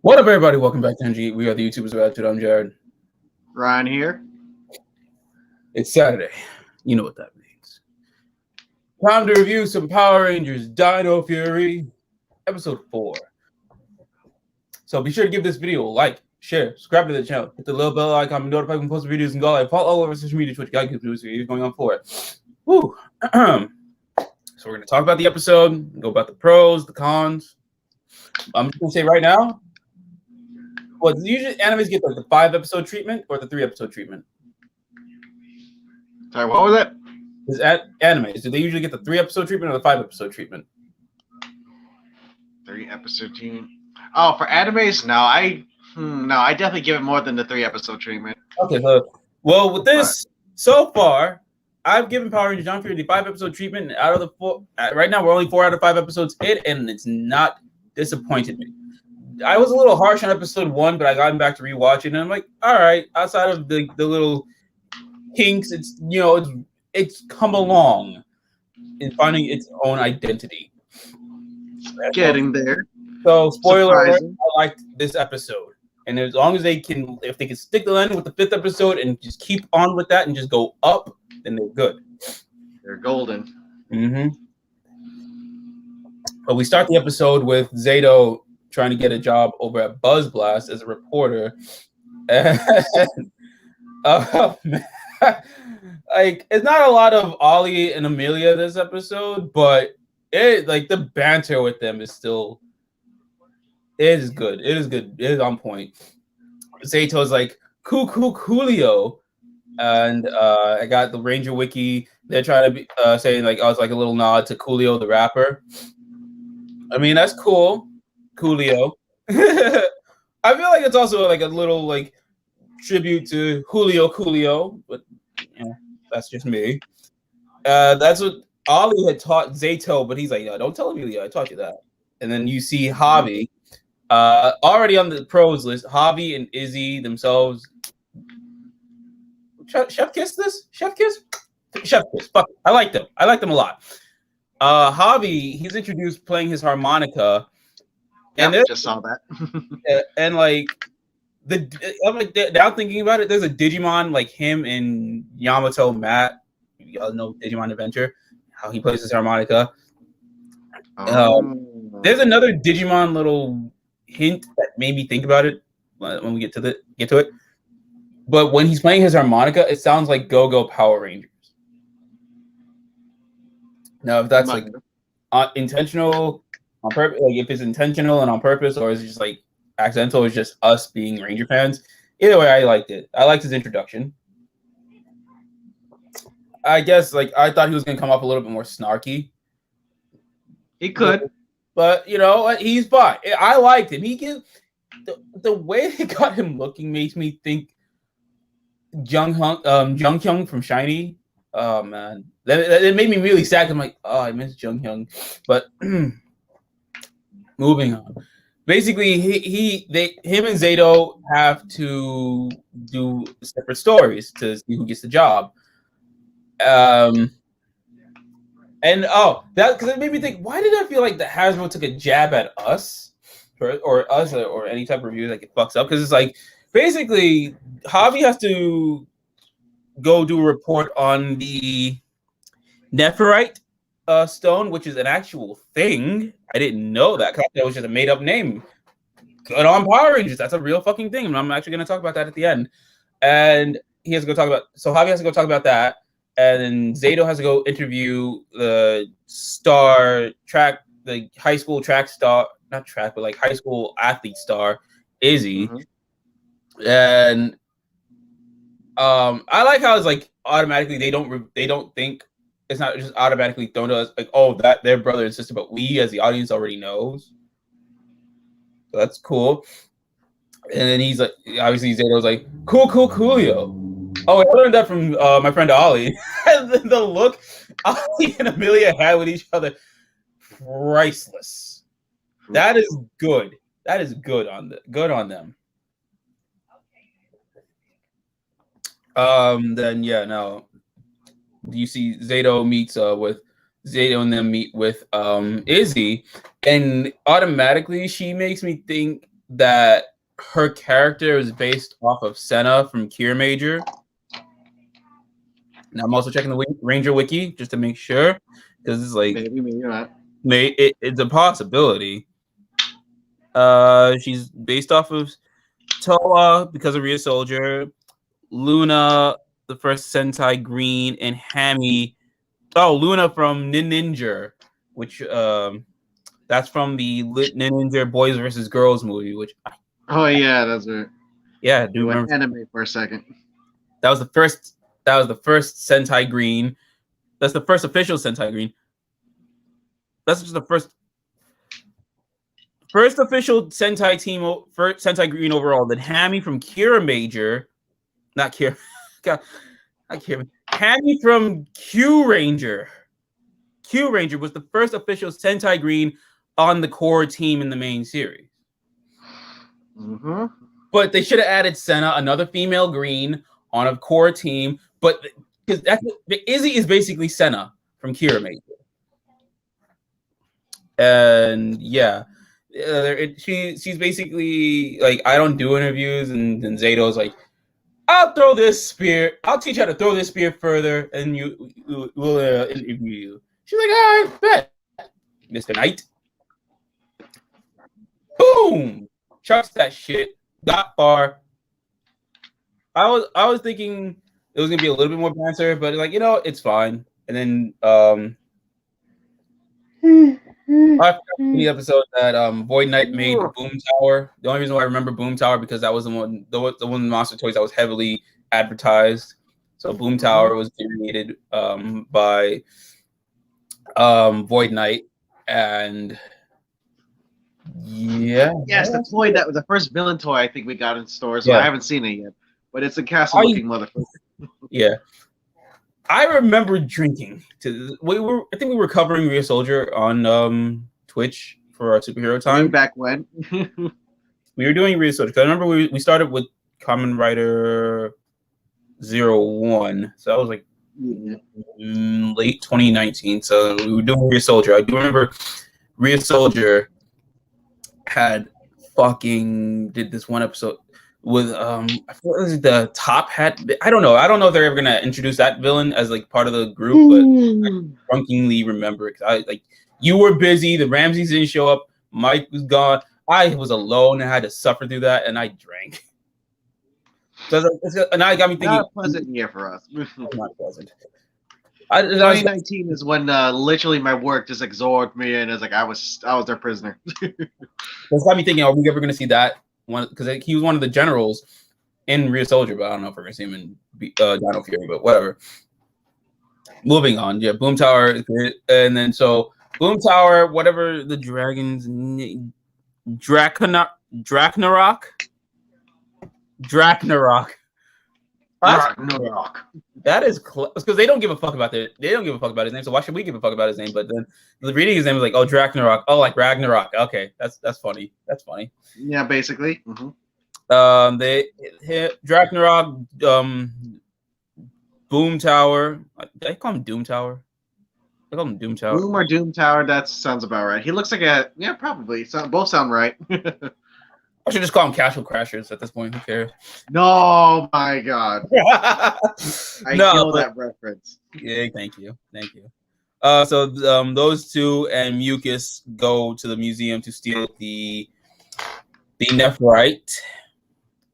What up, everybody? Welcome back to NG. We are the YouTubers of Attitude. I'm Jared. Ryan here. It's Saturday. You know what that means. Time to review some Power Rangers Dino Fury, Episode 4. So be sure to give this video a like, share, subscribe to the channel, hit the little bell icon, be notified when we post videos, and go live. Follow all over social media, Twitch, God, news videos going on for it. Woo. So we're going to talk about the episode, go about the pros, the cons. I'm just going to say right now, well, usually animes get like the 5-episode treatment or the 3-episode treatment. Sorry, what was that? Is animes, do they usually get the 3-episode treatment or the 5-episode treatment? 3-episode treatment. Oh, for animes, no, I definitely give it more than the 3-episode treatment. Okay, so well with this so far, I've given Power Rangers Dino Fury the 5-episode treatment. Out of the 4, right now we're only 4 out of 5 episodes in, and it's not disappointed me. I was a little harsh on episode 1, but I got back to rewatching, and I'm like, all right. Outside of the little kinks, it's come along in finding its own identity. Getting there. So, spoiler alert, I liked this episode, and as long as if they can stick the landing with the 5th episode and just keep on with that and just go up, then they're good. They're golden. Mm-hmm. But we start the episode with Zato trying to get a job over at Buzz Blast as a reporter. And, like, it's not a lot of Ollie and Amelia this episode, but the banter with them is still, it is good. It is good. It is on point. Zato's like, Coolio. And I got the Ranger Wiki. They're trying to be saying like, oh, it's like a little nod to Coolio the rapper. I mean, that's cool. Coolio. I feel like it's also like a little like tribute to Coolio, but that's just me. That's what Ollie had taught Zato, but he's like, no, don't tell Amelia, I taught you that. And then you see Javi, already on the pros list. Javi and Izzy themselves. Chef Kiss this? Chef Kiss? Chef Kiss. Fuck it. I like them. I like them a lot. Javi, he's introduced playing his harmonica. And just saw that. And like I'm like now thinking about it, there's a Digimon like him and Yamato Matt. Y'all know Digimon Adventure, how he plays his harmonica. There's another Digimon little hint that made me think about it when we get to it. But when he's playing his harmonica, it sounds like Go-Go Power Rangers. Now, if that's like intentional on purpose, like if it's intentional and on purpose, or is it just like accidental, it's just us being Ranger fans. Either way, I liked it. I liked his introduction. I guess like I thought he was gonna come up a little bit more snarky. He could, but he's fine. I liked him. He gives the way they got him looking makes me think Jung Hyung from Shiny. Oh man, that made me really sad. I'm like, oh, I miss Jung Hyung. But moving on. Basically, him and Zato have to do separate stories to see who gets the job. And that because it made me think, why did I feel like the Hasbro took a jab at us or us or any type of review that it fucks up? Because it's like basically Javi has to go do a report on the Nephrite stone, which is an actual thing. I didn't know that. That was just a made up name. Good on Power Rangers. That's a real fucking thing. And I'm actually going to talk about that at the end. And he has to go talk about. So Javi has to go talk about that. And then Zato has to go interview the the high school track star, not track, but like high school athlete star, Izzy. Mm-hmm. And I like how it's like automatically they don't think it's not just automatically thrown to us like, oh, that their brother and sister, but we as the audience already knows. So that's cool. And then he's like, obviously Zato's like, coolio. Oh, I learned that from my friend Ollie. The look Ollie and Amelia had with each other, priceless. That is good. That is good on them. Then yeah, no. You see Zato meets with Zato and them meet with Izzy, and automatically she makes me think that her character is based off of Senna from Cure Major. Now I'm also checking the Ranger Wiki just to make sure, because it's like maybe not. It's a possibility. She's based off of Toa because of Rhea Soldier, Luna, the first Sentai Green, and Hammy. Oh, Luna from Ninja, which that's from the Ninja Boys versus Girls movie. Which Oh yeah, that's right. yeah, I do You went remember. anime for a second. That was the first. That was the first Sentai Green. That's the first official Sentai Green. That's just the first official Sentai team, first Sentai Green overall. Then Hammy from Kira Major, not Kira, God, not Kira. Hammy from Q Ranger. Q Ranger was the first official Sentai Green on the core team in the main series. Mm-hmm. But they should have added Senna, another female Green, on a core team. But because Izzy is basically Senna from Kira Major. And yeah, she's basically like, I don't do interviews, and Zato's like, I'll throw this spear. I'll teach you how to throw this spear further, and we'll interview you. She's like, all right, bet, Mr. Knight. Boom, chucks that shit. Got far. I was thinking it was gonna be a little bit more banter, but like, it's fine. And then I forgot the episode that Void Knight made Boom Tower. The only reason why I remember Boom Tower because that was the one of Monster Toys that was heavily advertised. So Boom Tower was created by Void Knight, and yeah, yes, the toy that was the first villain toy I think we got in stores. So yeah. I haven't seen it yet, but it's a castle-looking motherfucker. Yeah. I remember drinking. I think we were covering Rhea Soldier on Twitch for our superhero time. Way back when. We were doing Rhea Soldier. I remember we started with Kamen Rider 01. So that was like late 2019. So we were doing Rhea Soldier. I do remember Rhea Soldier did this one episode with I feel it was the Top Hat. I don't know if they're ever gonna introduce that villain as like part of the group, but I drunkenly remember it because you were busy, the Ramses didn't show up, Mike was gone, I was alone and I had to suffer through that, and I drank. And I got me thinking, not a pleasant year for us. Not pleasant. 2019 is when literally my work just absorbed me, and it's like I was their prisoner. That's got me thinking, are we ever gonna see that one? Because he was one of the generals in Rhea Soldier, but I don't know if we're gonna see him in Dino Fury, but whatever. Moving on, yeah, Boom Tower, and then so Boom Tower, whatever the dragon's name, Drakenarok. That is because they don't give a fuck about his name. So why should we give a fuck about his name? But then the reading his name is like, oh, Drakenarok. Oh, like Ragnarok. Okay, that's funny. That's funny. Yeah, basically. They hit Drakenarok. Boom Tower. Did I call him Doom Tower? I call him Doom Tower. Boom or Doom Tower. That sounds about right. He looks like probably. Both sound right. I should just call them Casual Crashers at this point. Who cares? No, my God. I know that reference. Yeah, thank you. So those two and Mucus go to the museum to steal the Nephrite.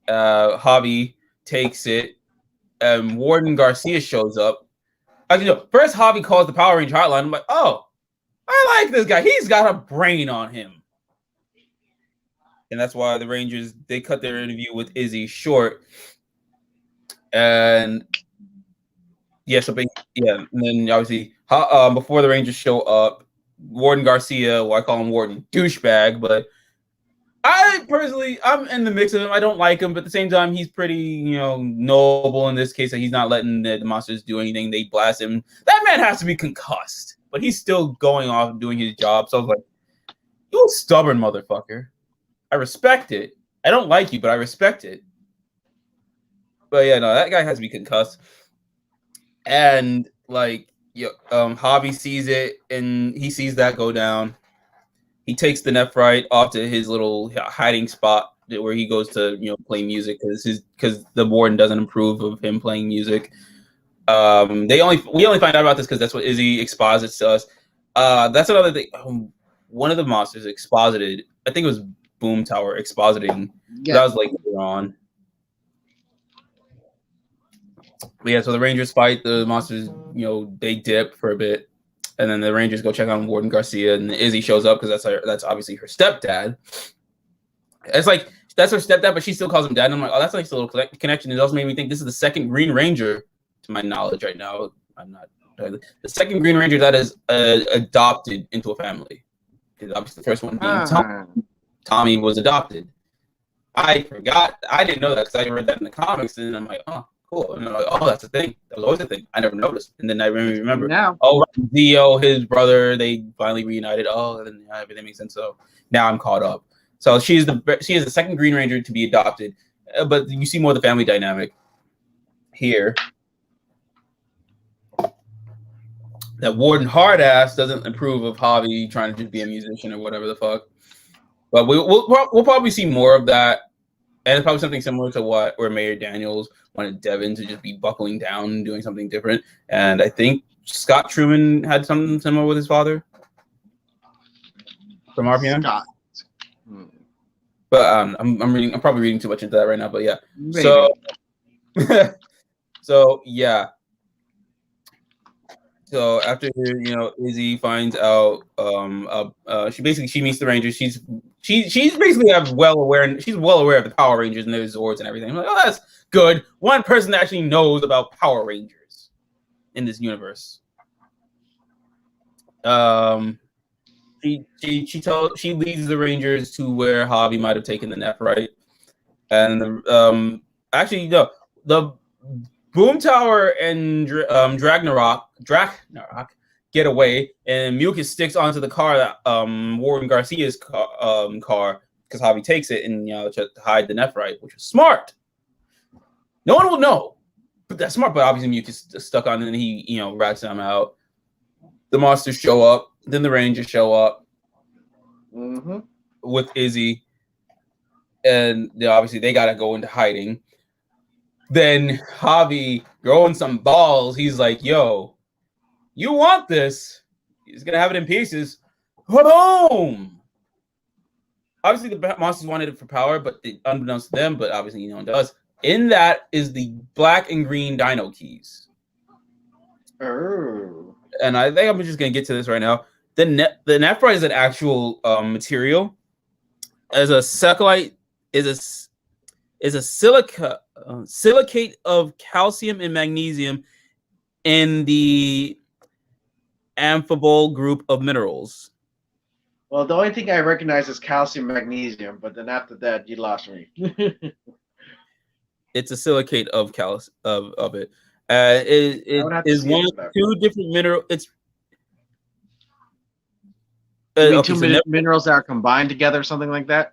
Javi takes it. Warden Garcia shows up. First Javi calls the Power Ranger hotline. I'm like, oh, I like this guy. He's got a brain on him. And that's why the Rangers, they cut their interview with Izzy short. And yeah, and then obviously before the Rangers show up, Warden Garcia, I call him Warden douchebag, but I personally, I'm in the mix of him. I don't like him, but at the same time, he's pretty, noble in this case that he's not letting the monsters do anything. They blast him. That man has to be concussed, but he's still going off doing his job. So I was like, you stubborn motherfucker. I respect it. I don't like you, but I respect it. But yeah, no, that guy has to be concussed. And like, Javi sees it, and he sees that go down. He takes the Nephrite off to his little hiding spot where he goes to play music because the warden doesn't approve of him playing music. We only find out about this because that's what Izzy exposits to us. That's another thing. One of the monsters exposited. I think it was Boom Tower expositing. Yeah. That was like later on. But yeah, so the Rangers fight the monsters. They dip for a bit, and then the Rangers go check on Warden Garcia, and Izzy shows up because that's obviously her stepdad. It's like that's her stepdad, but she still calls him dad. And I'm like, oh, that's like a little connection. It also made me think this is the second Green Ranger, to my knowledge right now. I'm not the second Green Ranger that is adopted into a family. Because obviously the first one being Tommy was adopted. I forgot. I didn't know that because I read that in the comics, and I'm like, oh, cool. And I'm like, oh, that's a thing. That was always a thing. I never noticed. And then I remember. Now. Oh, Theo, his brother, they finally reunited. Oh, and then everything makes sense. So now I'm caught up. So she is the second Green Ranger to be adopted. But you see more of the family dynamic here. That Warden Hardass doesn't approve of Javi trying to just be a musician or whatever the fuck. But we'll probably see more of that. And it's probably something similar to where Mayor Daniels wanted Devin to just be buckling down and doing something different. And I think Scott Truman had something similar with his father from RPM. Scott. But I'm probably reading too much into that right now. But yeah. Maybe. So yeah. So after Izzy finds out, she meets the Rangers. She's basically well aware of the Power Rangers and their Zords and everything. I'm like, oh, that's good. One person that actually knows about Power Rangers in this universe. She leads the Rangers to where Javi might have taken the Nephrite, and the Boom Tower and Dragnarok get away, and Mucus sticks onto the car that Warden Garcia's car because Javi takes it and to hide the Nephrite, which is smart. No one will know, but that's smart. But obviously Mucus is stuck on it, and he rats them out. The monsters show up, then the Rangers show up with Izzy, and obviously they gotta go into hiding. Then Javi, growing some balls, he's like, yo, you want this? He's going to have it in pieces. Boom! Obviously, the monsters wanted it for power, but unbeknownst to them, but obviously no one does. In that is the black and green Dino keys. Oh. And I think I'm just going to get to this right now. The Nephrite is an actual material. As a Secolite is a silicate of calcium and magnesium in the amphibole group of minerals. Well, the only thing I recognize is calcium, magnesium, but then after that, you lost me. It's a silicate of of it. It is one of two different minerals. It's minerals that are combined together, something like that.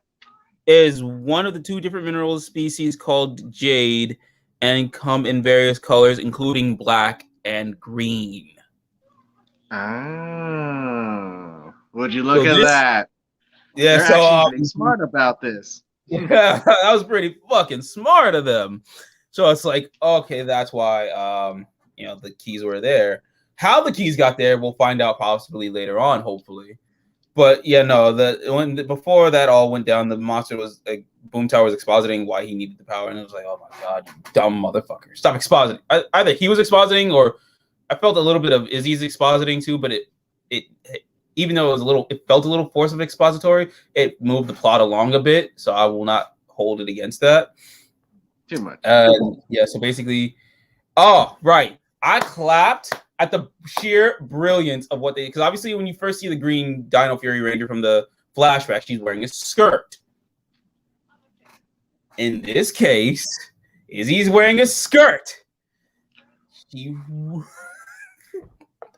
Is one of the two different mineral species called jade and come in various colors, including black and green. Oh, would you look at that? Yeah, they're actually being smart about this. Yeah, that was pretty fucking smart of them. So it's like, okay, that's why the keys were there. How the keys got there, we'll find out possibly later on, hopefully. But yeah, no. Before that all went down, the monster was like Boom Tower was expositing why he needed the power, and it was like, oh my god, you dumb motherfucker, stop expositing. Either he was expositing, or I felt a little bit of Izzy's expositing too. But it even though it felt a little forced of expository, it moved the plot along a bit. So I will not hold it against that too much. Yeah. So basically, oh right, I clapped at the sheer brilliance of what because obviously when you first see the green Dino Fury Ranger from the flashback, she's wearing a skirt. In this case, Izzy's wearing a skirt.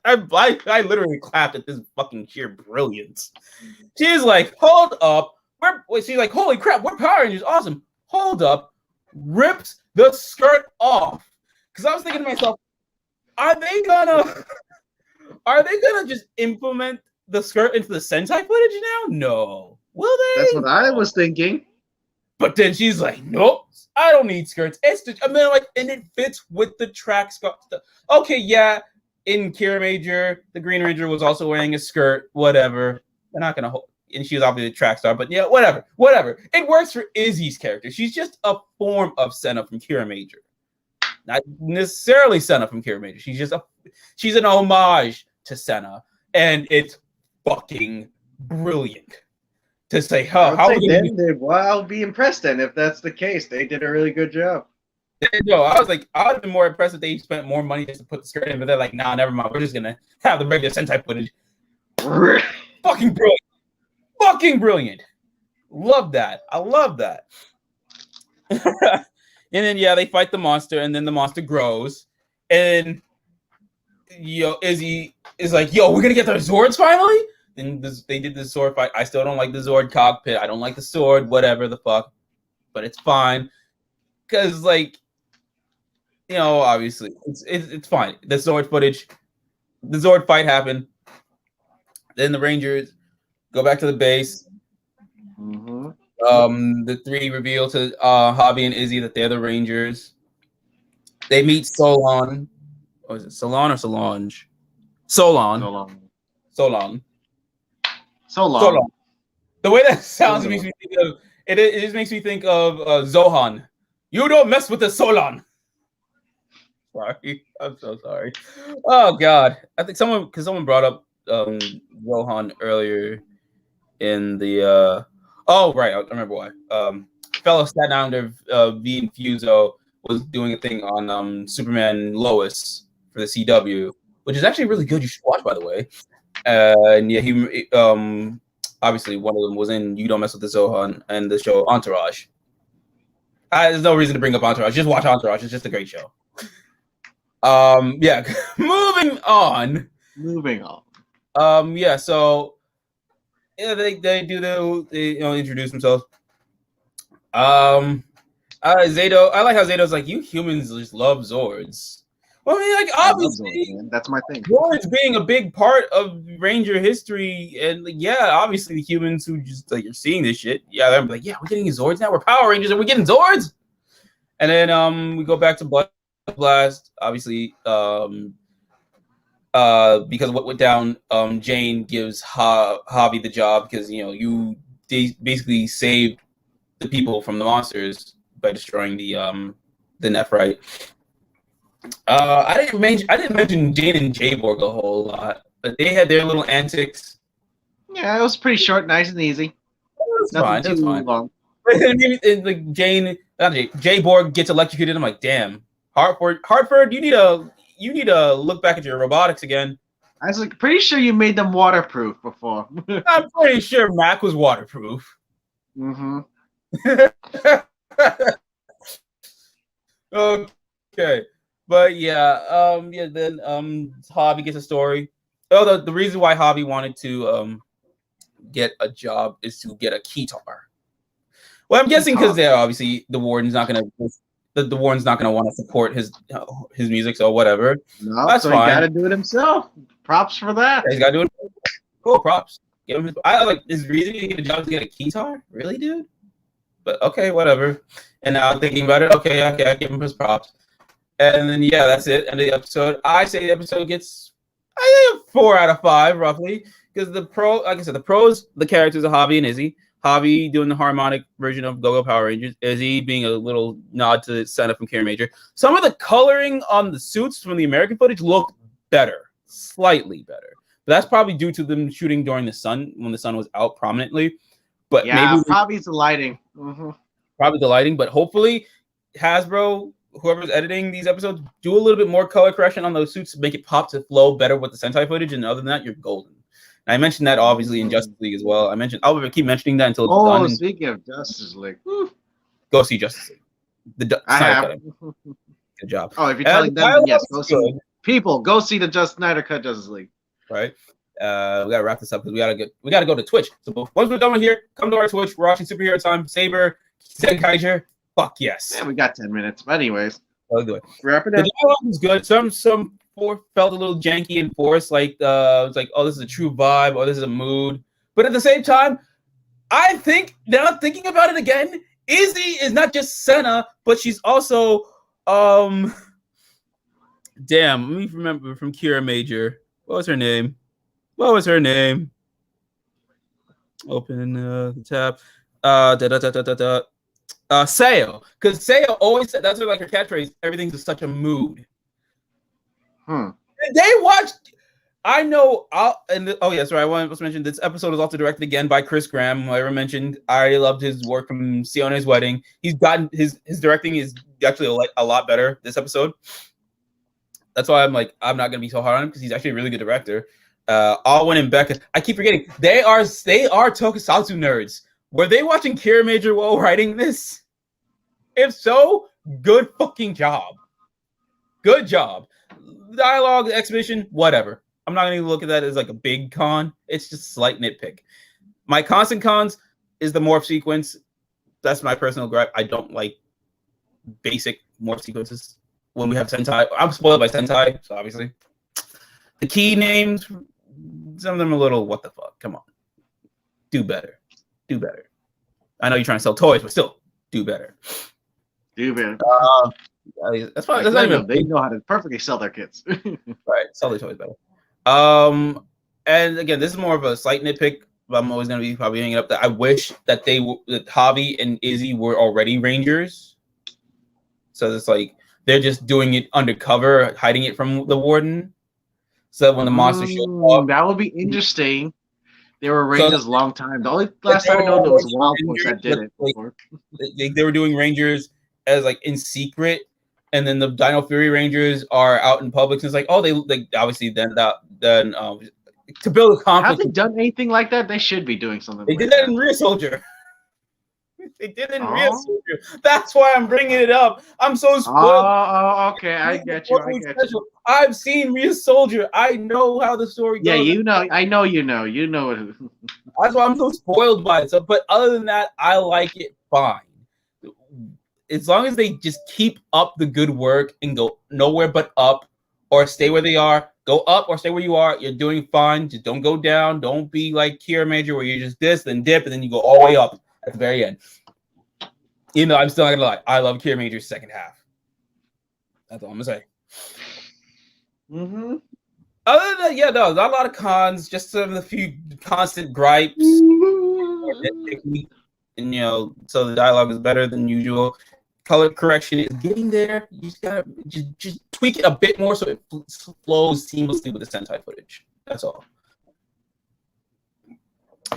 I literally clapped at this fucking sheer brilliance. She's like, hold up. She's like, holy crap, we're Power Rangers, awesome. Hold up. Rips the skirt off. Because I was thinking to myself, are they gonna are they gonna just implement the skirt into the Sentai footage now? No. Will they? That's what I was thinking. But then she's like, nope, I don't need skirts. And it fits with the track stuff. Okay, yeah. In Kira Major, the Green Ranger was also wearing a skirt. Whatever. They're not gonna hold. And she was obviously a track star, but yeah, whatever. It works for Izzy's character. She's just a form of Senna from Kira Major. Not necessarily Senna from Kira Major. She's an homage to Senna, and it's fucking brilliant. To say, I'll be impressed then if that's the case. They did a really good job. No, I would have been more impressed if they spent more money just to put the skirt in, but they're like, nah, never mind. We're just gonna have the regular Sentai footage. Fucking brilliant. Fucking brilliant. Love that. I love that. And then they fight the monster, and then the monster grows, and Izzy is like, we're gonna get the Zords finally. Then they did the sword fight. I still don't like the Zord cockpit. I don't like the sword, whatever the fuck. But it's fine. Because, obviously, it's fine. The Zord footage, the Zord fight happened. Then the Rangers go back to the base. Mm-hmm. The three reveal to Javi and Izzy that they're the Rangers. They meet Solon. Or is it Solon or Solange? Solon. So long. The way that sounds makes me think of it just makes me think of Zohan. You don't mess with the Solon. Sorry, I'm so sorry. Oh God, I think someone brought up Zohan earlier in the. Oh right, I remember why. Fellow Staten Islander V and Fuso was doing a thing on Superman Lois for the CW, which is actually really good. You should watch, by the way. And he obviously one of them was in You Don't Mess with the Zohan and the show Entourage. There's no reason to bring up Entourage. Just watch Entourage. It's just a great show. Moving on. So they introduce themselves. Zato, I like how Zato's like, you humans just love Zords. Well, I mean, obviously, Zords, that's my thing. Zords being a big part of Ranger history, and obviously the humans who just you're seeing this shit. Yeah, they're like, we're getting Zords now. We're Power Rangers, and we're getting Zords. And then we go back to Blood Blast. Obviously, because of what went down, Jane gives Javi the job because you basically saved the people from the monsters by destroying the Nephrite. I didn't mention Jane and J-Borg a whole lot, but they had their little antics. Yeah, it was pretty short, nice and easy. It was fine. Long. And J-Borg gets electrocuted. I'm like, damn, Hartford, you need to look back at your robotics again. I was pretty sure you made them waterproof before. I'm pretty sure Mac was waterproof. Mm-hmm. Okay. But then Javi gets a story. Oh, the reason why Javi wanted to get a job is to get a keytar. Well, I'm guessing because obviously the warden's not gonna want to support his music, so whatever. No, that's fine. He got to do it himself. Props for that. He's got to do it. Cool, props. Give him his reason to get a job to get a keytar. Really, dude? But okay, whatever. And now I'm thinking about it. Okay, I give him his props. And then that's it. End of the episode. I say the episode gets a 4 out of 5 roughly because the pros, the characters are Javi and Izzy. Javi doing the harmonic version of Go-Go Power Rangers. Izzy being a little nod to Senna from Kira Major. Some of the coloring on the suits from the American footage look better, slightly better. But that's probably due to them shooting during the sun when the sun was out prominently. But maybe probably the lighting. Mm-hmm. Probably the lighting, but hopefully Hasbro, whoever's editing these episodes, do a little bit more color correction on those suits to make it pop to flow better with the Sentai footage. And other than that, you're golden. And I mentioned that obviously in Justice League as well. I'll keep mentioning that until it's done. Speaking of Justice League, go see Justice League. I have. Good job. Oh, if you're telling them, then yes, go see. People, go see the Snyder Cut Justice League. Right. We gotta wrap this up because we gotta go to Twitch. So once we're done with here, come to our Twitch. We're watching Superhero Time. Saber, Senkaiser. Fuck yes. Yeah, we got 10 minutes. But anyways, I'll do it. Wrap it up. The dialogue is good. Some felt a little janky and forced. Like it's like, oh, this is a true vibe, or this is a mood. But at the same time, I think now thinking about it again, Izzy is not just Senna, but she's also damn, let me remember from Kira Major. What was her name? Open the tab. Sayo. Because Sayo always said that's her, like her catchphrase, everything's just such a mood. They watched. I know. Oh yes, right. I wanted to mention this episode is also directed again by Chris Graham. I mentioned I loved his work from Sione's Wedding. He's gotten his directing is actually a lot better this episode. That's why I'm not gonna be so hard on him because he's actually a really good director. Alwyn and Becca, I keep forgetting they are tokusatsu nerds. Were they watching Kira Major while writing this? If so, good fucking job. Good job. Dialogue, exhibition, whatever. I'm not going to look at that as like a big con. It's just a slight nitpick. My constant cons is the morph sequence. That's my personal gripe. I don't like basic morph sequences when we have Sentai. I'm spoiled by Sentai, so obviously. The key names, some of them are a little, what the fuck? Come on. Do better. Do better. I know you're trying to sell toys, but still, do better. Do better. That's fine. That's not even. They know how to perfectly sell their kits. Right, sell their toys better. And again, this is more of a slight nitpick, but I'm always going to be probably hanging up that I wish that that Javi and Izzy were already Rangers. So it's like they're just doing it undercover, hiding it from the warden. So when the monster shows up, that would be interesting. They were Rangers a long time. The only last time I know there was Wild Force that did it. They were doing Rangers as like in secret, and then the Dino Fury Rangers are out in public. And it's like, oh, they obviously then to build a conflict. Have they done anything like that? They should be doing something. They did that in Real Soldier. They did it in Real Soldier. That's why I'm bringing it up. I'm so spoiled. Oh, okay. I get you. I've seen Real Soldier. I know how the story goes. Yeah, you know. I know you know. You know it. That's why I'm so spoiled by it. So, but other than that, I like it fine. As long as they just keep up the good work and go nowhere but up, or stay where they are, go up or stay where you are, you're doing fine. Just don't go down. Don't be like Kira Major where you just this, then dip, and then you go all the way up at the very end. You know, I'm still not gonna lie. I love Kira Major's second half. That's all I'm gonna say. Mm-hmm. Other than that, yeah, no, not a lot of cons, just some of the few constant gripes. And you know, so the dialogue is better than usual. Color correction is getting there. You just gotta just tweak it a bit more so it flows seamlessly with the Sentai footage. That's all.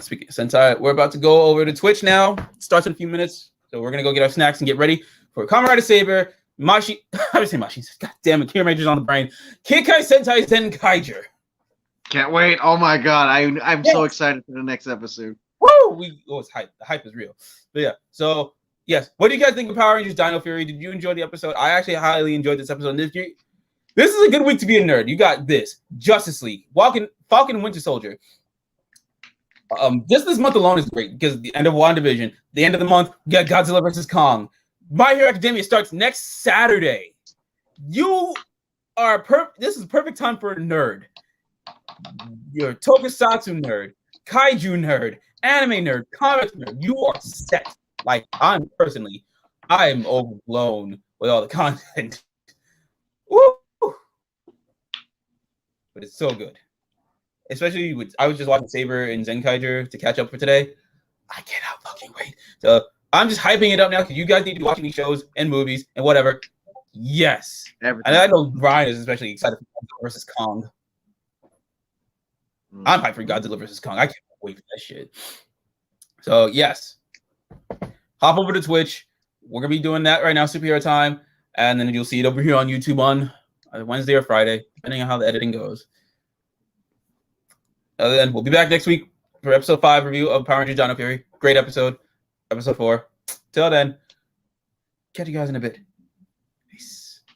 Speaking of Sentai, we're about to go over to Twitch now. It starts in a few minutes, so we're gonna go get our snacks and get ready for Kamen Rider Saber. Mashi, I would say Mashi. God damn it, Kira Major's on the brain. Keikai Sentai Zenkaiger. Can't wait! Oh my god, I'm so excited for the next episode. Woo! It's hype. The hype is real. But yeah, so yes. What do you guys think of Power Rangers Dino Fury? Did you enjoy the episode? I actually highly enjoyed this episode. This is a good week to be a nerd. You got this. Justice League. Falcon and Winter Soldier. Just this month alone is great because the end of WandaVision. The end of the month, we got Godzilla vs. Kong. My Hero Academia starts next Saturday. You are this is a perfect time for a nerd. You're a tokusatsu nerd, kaiju nerd, anime nerd, comics nerd. You are set. Like I am overblown with all the content. Woo! But it's so good. Especially I was just watching Saber and Zenkaiger to catch up for today. I cannot fucking wait. So I'm just hyping it up now because you guys need to be watching these shows and movies and whatever. Yes. Everything. And I know Brian is especially excited for Godzilla vs. Kong. I'm hyped for Godzilla vs. Kong. I can't wait for that shit. So yes. Hop over to Twitch. We're gonna be doing that right now, superhero time. And then you'll see it over here on YouTube on Wednesday or Friday, depending on how the editing goes. Other than we'll be back next week for episode 5 review of Power Rangers Dino Fury. Great episode. Episode 4. Till then, catch you guys in a bit.